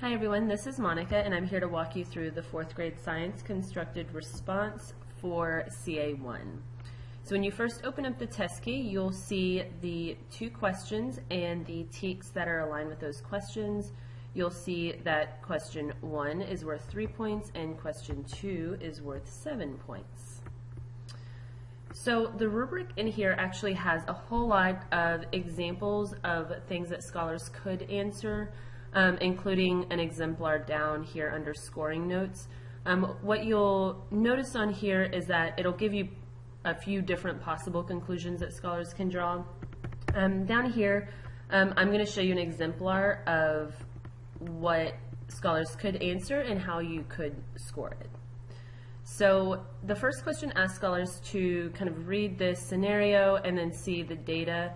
Hi everyone, this is Monica and I'm here to walk you through the 4th grade science constructed response for CA1. So when you first open up the test key, you'll see the 2 questions and the TEKS that are aligned with those questions. You'll see that question 1 is worth 3 points and question 2 is worth 7 points. So the rubric in here actually has a whole lot of examples of things that scholars could answer, including an exemplar down here under scoring notes. What you'll notice on here is that it'll give you a few different possible conclusions that scholars can draw. Down here, I'm going to show you an exemplar of what scholars could answer and how you could score it. So the first question asks scholars to kind of read this scenario and then see the data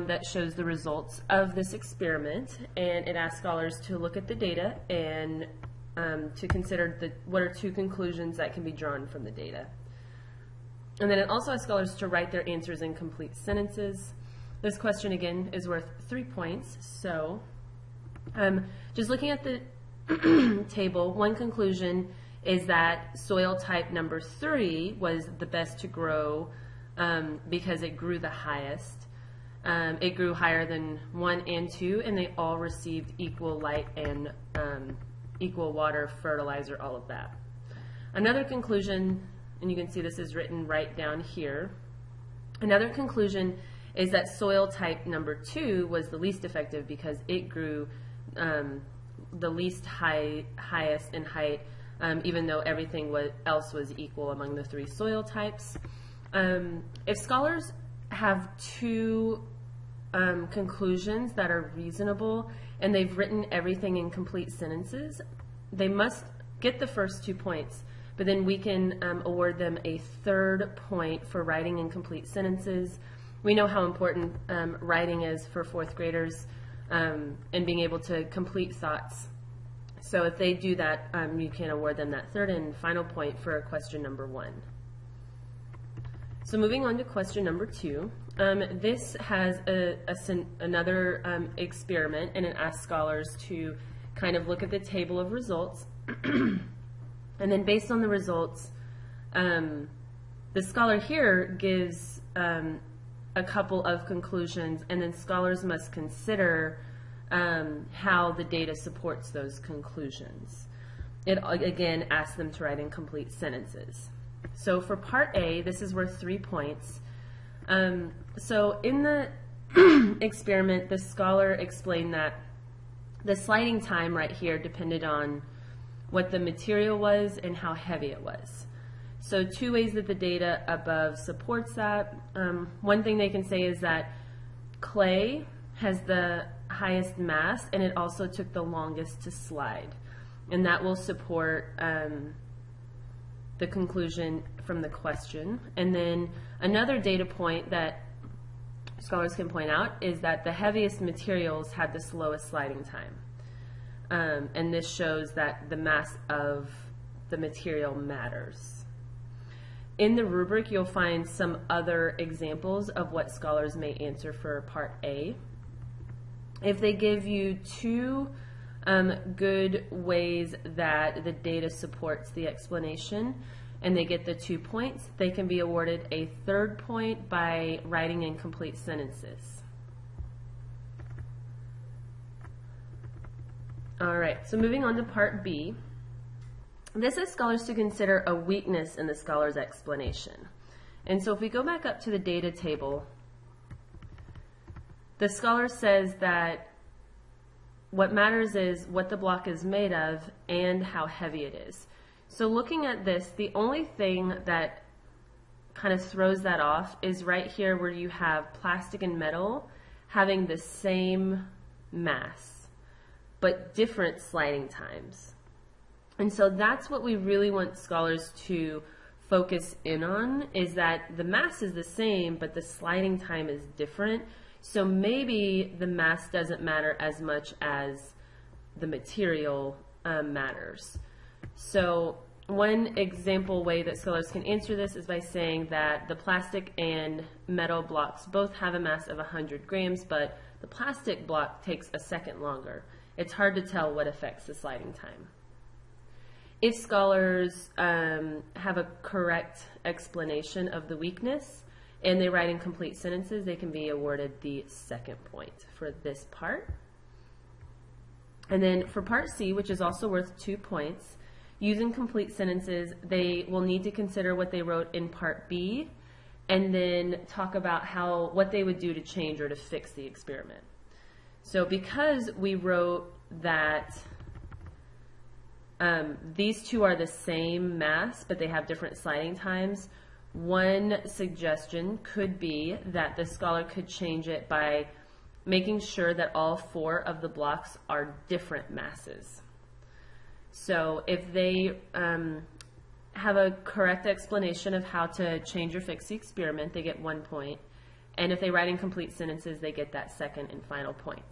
that shows the results of this experiment, and it asks scholars to look at the data and to consider what are 2 conclusions that can be drawn from the data. And then it also asks scholars to write their answers in complete sentences. This question again is worth 3 points. So just looking at the table, one conclusion is that soil type number 3 was the best to grow because it grew the highest. It grew higher than 1 and 2, and they all received equal light and equal water, fertilizer, all of that. Another conclusion, and you can see this is written right down here, another conclusion is that soil type number 2 was the least effective because it grew the least highest in height, even though everything else was equal among the 3 soil types. If scholars have 2 conclusions that are reasonable and they've written everything in complete sentences, they must get the first 2 points, but then we can award them a 3rd point for writing in complete sentences. We know how important writing is for 4th graders and being able to complete thoughts. So if they do that, you can award them that 3rd and final point for question number 1. So moving on to question number 2, this has another experiment, and it asks scholars to kind of look at the table of results, and then based on the results, the scholar here gives a couple of conclusions, and then scholars must consider how the data supports those conclusions. It again asks them to write in complete sentences. So for part A, this is worth 3 points. So in the experiment, the scholar explained that the sliding time right here depended on what the material was and how heavy it was. So 2 ways that the data above supports that. One thing they can say is that clay has the highest mass and it also took the longest to slide. And that will support the conclusion from the question. And then another data point that scholars can point out is that the heaviest materials had the slowest sliding time. And this shows that the mass of the material matters. In the rubric, you'll find some other examples of what scholars may answer for part A. If they give you 2 good ways that the data supports the explanation and they get the 2 points, they can be awarded a 3rd point by writing in complete sentences. Alright, so moving on to part B. This asks scholars to consider a weakness in the scholar's explanation. And so if we go back up to the data table, the scholar says that what matters is what the block is made of and how heavy it is. So looking at this, the only thing that kind of throws that off is right here where you have plastic and metal having the same mass, but different sliding times. And so that's what we really want scholars to focus in on, is that the mass is the same, but the sliding time is different. So maybe the mass doesn't matter as much as the material matters. So one example way that scholars can answer this is by saying that the plastic and metal blocks both have a mass of 100 grams, but the plastic block takes a second longer. it's hard to tell what affects the sliding time. If scholars have a correct explanation of the weakness and they write in complete sentences, they can be awarded the second point for this part. And then for part C, which is also worth 2 points, using complete sentences, they will need to consider what they wrote in part B and then talk about what they would do to change or to fix the experiment. So because we wrote that these two are the same mass, but they have different sliding times, one suggestion could be that the scholar could change it by making sure that all 4 of the blocks are different masses. So if they have a correct explanation of how to change or fix the experiment, they get 1 point. And if they write in complete sentences, they get that second and final point.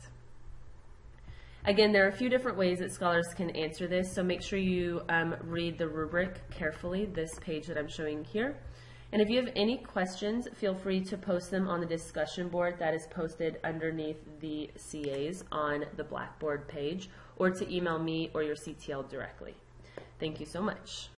Again, there are a few different ways that scholars can answer this, so make sure you read the rubric carefully, this page that I'm showing here. And if you have any questions, feel free to post them on the discussion board that is posted underneath the CAs on the Blackboard page, or to email me or your CTL directly. Thank you so much.